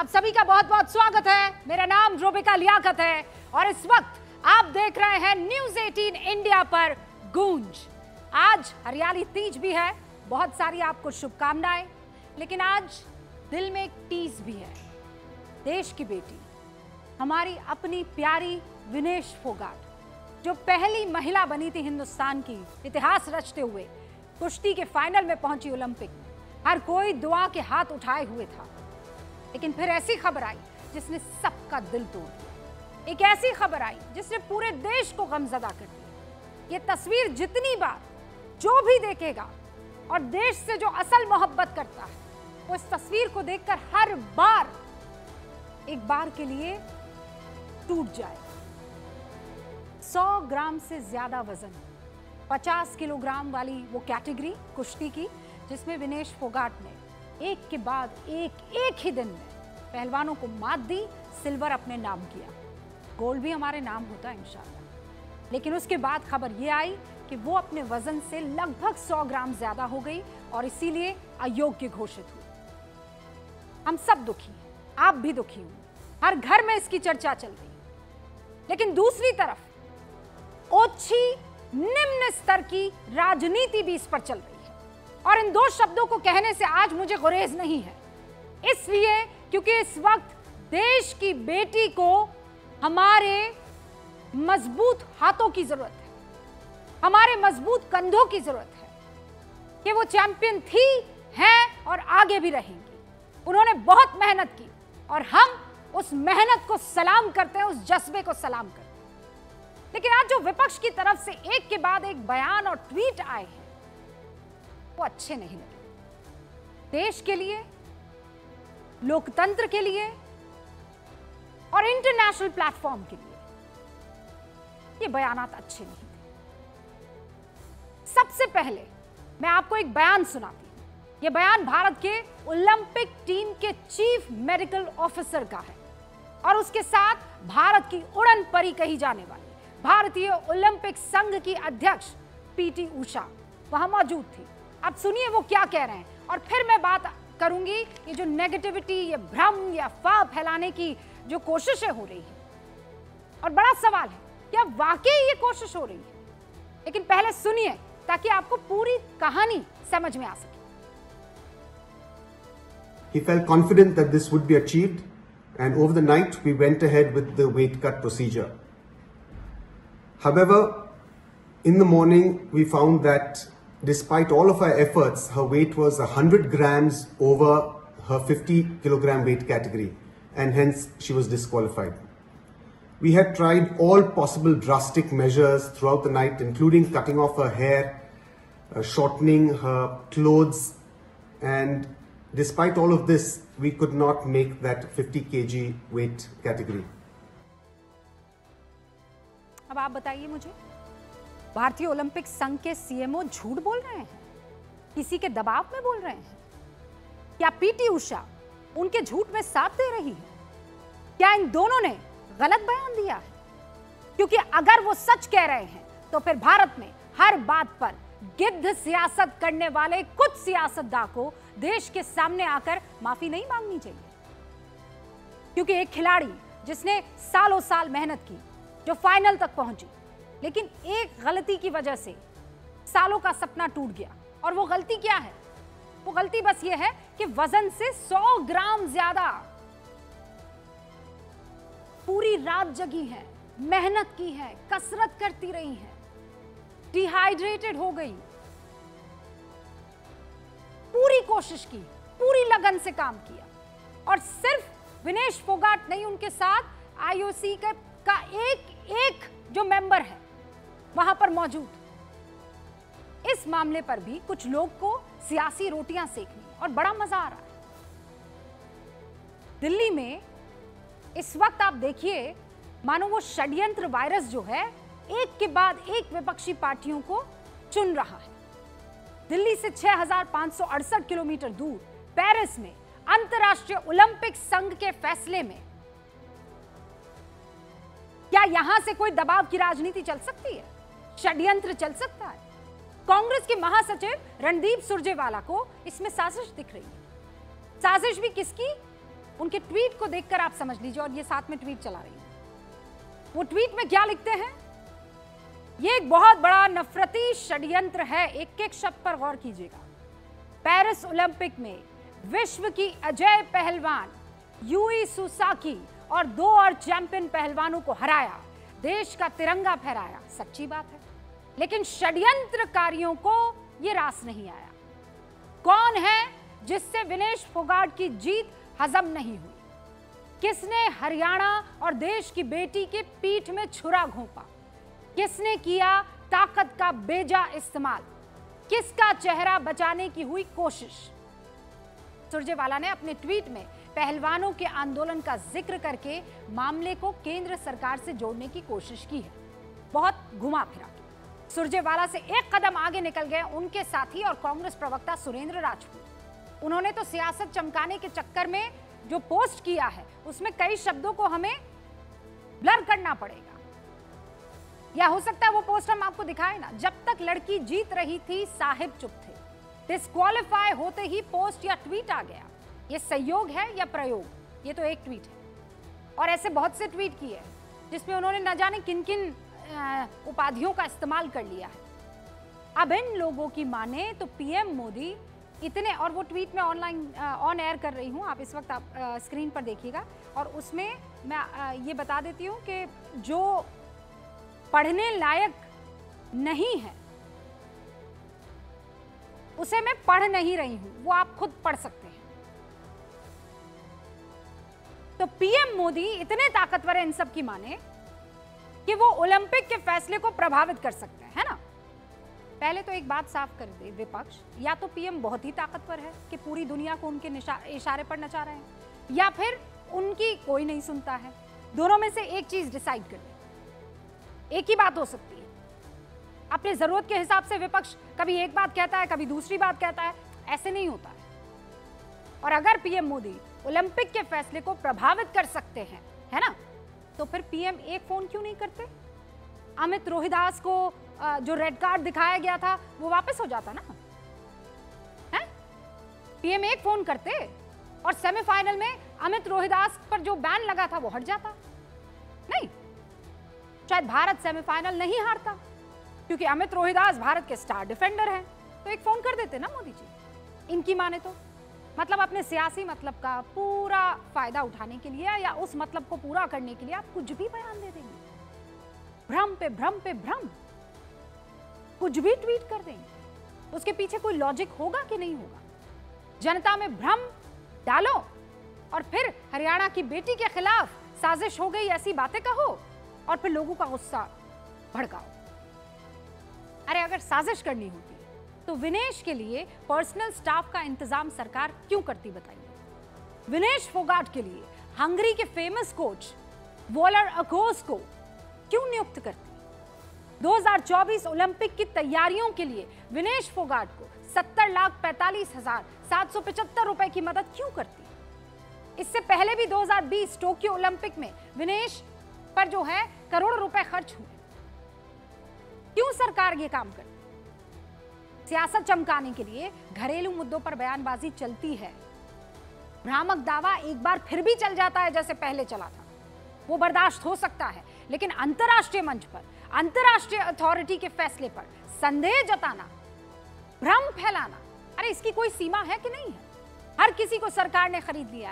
आप सभी का बहुत बहुत स्वागत है। मेरा नाम रोबिका लियाकत है और इस वक्त आप देख रहे हैं न्यूज़ 18 इंडिया पर गूंज। आज हरियाली तीज भी है, बहुत सारी आपको शुभकामनाएं। लेकिन आज दिल में एक टीज भी है। देश की बेटी, हमारी अपनी प्यारी विनेश फोगाट, जो पहली महिला बनी थी हिंदुस्तान की इतिहास रचते हुए, कुश्ती के फाइनल में पहुंची ओलंपिक में। हर कोई दुआ के हाथ उठाए हुए था, लेकिन फिर ऐसी खबर आई जिसने सबका दिल तोड़ दिया। एक ऐसी खबर आई जिसने पूरे देश को गमजदा कर दिया। ये तस्वीर जितनी बार जो भी देखेगा और देश से जो असल मोहब्बत करता है, वो इस तस्वीर को देखकर हर बार एक बार के लिए टूट जाएगा। 100 ग्राम से ज्यादा वजन, 50 किलोग्राम वाली वो कैटेगरी कुश्ती की, जिसमें विनेश फोगाट ने एक के बाद एक ही दिन में पहलवानों को मात दी, सिल्वर अपने नाम किया। गोल्ड भी हमारे नाम होता है इंशाल्लाह। लेकिन उसके बाद खबर ये आई कि वो अपने वजन से लगभग 100 ग्राम ज्यादा हो गई और इसीलिए अयोग्य घोषित हुई। हम सब दुखी हैं, आप भी दुखी हुए, हर घर में इसकी चर्चा चल रही है। लेकिन दूसरी तरफ ओछी निम्न स्तर की राजनीति भी इस पर चल रही है। और इन दो शब्दों को कहने से आज मुझे गुरेज नहीं है, इसलिए क्योंकि इस वक्त देश की बेटी को हमारे मजबूत हाथों की जरूरत है, हमारे मजबूत कंधों की जरूरत है कि वो चैंपियन थी, हैं और आगे भी रहेंगी। उन्होंने बहुत मेहनत की और हम उस मेहनत को सलाम करते हैं, उस जज्बे को सलाम करते हैं। लेकिन आज जो विपक्ष की तरफ से एक के बाद एक बयान और ट्वीट आए हैं, वो अच्छे नहीं लगे। देश के लिए, लोकतंत्र के लिए और इंटरनेशनल प्लेटफॉर्म के लिए ये बयानात अच्छे नहीं थे। सबसे पहले मैं आपको एक बयान सुनाती हूं। यह बयान भारत के ओलंपिक टीम के चीफ मेडिकल ऑफिसर का है और उसके साथ भारत की उड़न परी कही जाने वाली भारतीय ओलंपिक संघ की अध्यक्ष पीटी उषा वहां मौजूद थी। अब सुनिए वो क्या कह रहे हैं और फिर मैं बात करूंगी ये जो नेगेटिविटी, ये भ्रम या अफवाह फैलाने की जो कोशिशें हो रही है। और बड़ा सवाल है, क्या वाकई ये कोशिश हो रही है? लेकिन पहले सुनिए ताकि आपको पूरी कहानी समझ में आ सके। He felt confident that this would be achieved, and over the night we went ahead with the weight cut procedure. However, in the morning we found that despite all of our efforts, her weight was 100 grams over her 50 kilogram weight category, and hence she was disqualified. We had tried all possible drastic measures throughout the night, including cutting off her hair, shortening her clothes, and despite all of this, we could not make that 50 kg weight category. अब आप बताइए मुझे, भारतीय Olympic संघ के CMO झूठ बोल रहे हैं? किसी के दबाव में बोल रहे हैं? क्या पीटी उषा उनके झूठ में साथ दे रही है? क्या इन दोनों ने गलत बयान दिया है? क्योंकि अगर वो सच कह रहे हैं तो फिर भारत में हर बात पर गिद्ध सियासत करने वाले कुछ सियासतदान को देश के सामने आकर माफी नहीं मांगनी चाहिए। क्योंकि एक खिलाड़ी जिसने सालों साल मेहनत की, जो फाइनल तक पहुंची, लेकिन एक गलती की वजह से सालों का सपना टूट गया। और वो गलती क्या है? वो गलती बस ये है कि वजन से 100 ग्राम ज्यादा। पूरी रात जगी है, मेहनत की है, कसरत करती रही है, डिहाइड्रेटेड हो गई, पूरी कोशिश की, पूरी लगन से काम किया। और सिर्फ विनेश फोगाट नहीं, उनके साथ आईओसी का एक जो मेंबर है वहां पर मौजूद। इस मामले पर भी कुछ लोग को सियासी रोटियां सेकनी और बड़ा मजा आ रहा है। दिल्ली में इस वक्त आप देखिए, मानो वो षड्यंत्र वायरस जो है एक के बाद एक विपक्षी पार्टियों को चुन रहा है। दिल्ली से 6568 किलोमीटर दूर पेरिस में अंतर्राष्ट्रीय ओलंपिक संघ के फैसले में क्या यहां से कोई दबाव की राजनीति चल सकती है? षड्यंत्र चल सकता है? कांग्रेस के महासचिव रणदीप सुरजेवाला को इसमें साजिश दिख रही है। साजिश भी किसकी? उनके ट्वीट को देखकर आप समझ लीजिए, और ये साथ में ट्वीट चला रही है। वो ट्वीट में क्या लिखते हैं? ये एक बहुत बड़ा नफरती षड्यंत्र है, एक एक शब्द पर गौर कीजिएगा। पेरिस ओलंपिक में विश्व की अजय पहलवान यूई सुसाकी और 2 और चैंपियन पहलवानों को हराया, देश का तिरंगा फहराया। सच्ची बात है, लेकिन षड्यंत्रकारियों को यह रास नहीं आया। कौन है जिससे विनेश फोगाट की जीत हजम नहीं हुई? किसने हरियाणा और देश की बेटी के पीठ में छुरा घोंपा? किसने किया ताकत का बेजा इस्तेमाल? किसका चेहरा बचाने की हुई कोशिश? सुरजेवाला ने अपने ट्वीट में पहलवानों के आंदोलन का जिक्र करके मामले को केंद्र सरकार से जोड़ने की कोशिश की है, बहुत घुमा फिरा के। सुरजेवाला से एक कदम आगे निकल गए उनके साथी और कांग्रेस प्रवक्ता सुरेंद्र राजपूत। उन्होंने तो सियासत चमकाने के चक्कर में जो पोस्ट किया है उसमें कई शब्दों को हमें ब्लर करना पड़ेगा, या हो सकता है वो पोस्ट हम आपको दिखाए ना। जब तक लड़की जीत रही थी साहिब चुप थे, डिस्क्वालीफाई होते ही पोस्ट या ट्वीट आ गया। ये संयोग है या प्रयोग? ये तो एक ट्वीट है, और ऐसे बहुत से ट्वीट किए हैं जिसमें उन्होंने न जाने किन किन उपाधियों का इस्तेमाल कर लिया है। अब इन लोगों की माने तो पीएम मोदी इतने, और वो ट्वीट में ऑन एयर कर रही हूं, आप इस वक्त आप स्क्रीन पर देखिएगा, और उसमें मैं ये बता देती हूं कि जो पढ़ने लायक नहीं है उसे मैं पढ़ नहीं रही हूं, वो आप खुद पढ़ सकते हैं। तो पीएम मोदी इतने ताकतवर है इन सब की माने कि वो ओलंपिक के फैसले को प्रभावित कर सकते हैं, है ना। पहले तो एक बात साफ कर दे विपक्ष, या तो पीएम बहुत ही ताकतवर है कि पूरी दुनिया को उनके इशारे पर नचा रहे हैं, या फिर उनकी कोई नहीं सुनता है। दोनों में से एक चीज डिसाइड कर ले, एक ही बात हो सकती है। अपने जरूरत के हिसाब से विपक्ष कभी एक बात कहता है, कभी दूसरी बात कहता है, ऐसे नहीं होता है। और अगर पीएम मोदी ओलंपिक के फैसले को प्रभावित कर सकते हैं, है ना, तो फिर पीएम एक फोन क्यों नहीं करते? अमित रोहिदास को जो रेड कार्ड दिखाया गया था वो वापस हो जाता ना, है? पीएम एक फोन करते और सेमीफाइनल में अमित रोहिदास पर जो बैन लगा था वो हट जाता। नहीं, शायद भारत सेमीफाइनल नहीं हारता, क्योंकि अमित रोहिदास भारत के स्टार डिफेंडर हैं। तो एक फोन कर देते ना मोदी जी, इनकी माने तो। मतलब अपने सियासी मतलब का पूरा फायदा उठाने के लिए या उस मतलब को पूरा करने के लिए आप कुछ भी बयान दे देंगे, भ्रम पे भ्रम पे भ्रम, कुछ भी ट्वीट कर देंगे। उसके पीछे कोई लॉजिक होगा कि नहीं होगा? जनता में भ्रम डालो और फिर हरियाणा की बेटी के खिलाफ साजिश हो गई ऐसी बातें कहो और फिर लोगों का गुस्सा भड़काओ। अरे अगर साजिश करनी होती तो विनेश के लिए पर्सनल स्टाफ का इंतजाम सरकार क्यों करती बताइए? विनेश फोगाट के लिए हंगरी के फेमस कोच वॉलर अकोस को क्यों नियुक्त करती? 2024 ओलंपिक की तैयारियों के लिए विनेश फोगाट को 70,45,775 रुपए की मदद क्यों करती? इससे पहले भी 2020 टोक्यो ओलंपिक में विनेश पर जो है करोड़ों रुपए खर्च हुए। क्यों सरकार ये काम करती? सियासत चमकाने के लिए घरेलू मुद्दों पर बयानबाजी चलती है। भ्रामक दावा एक बार फिर भी चल जाता है जैसे पहले चला था, वो बर्दाश्त हो सकता है, लेकिन अंतर्राष्ट्रीय मंच पर अंतर्राष्ट्रीय अथॉरिटी के फैसले पर संदेह जताना, भ्रम फैलाना, अरे इसकी कोई सीमा है कि नहीं है? हर किसी को सरकार ने खरीद लिया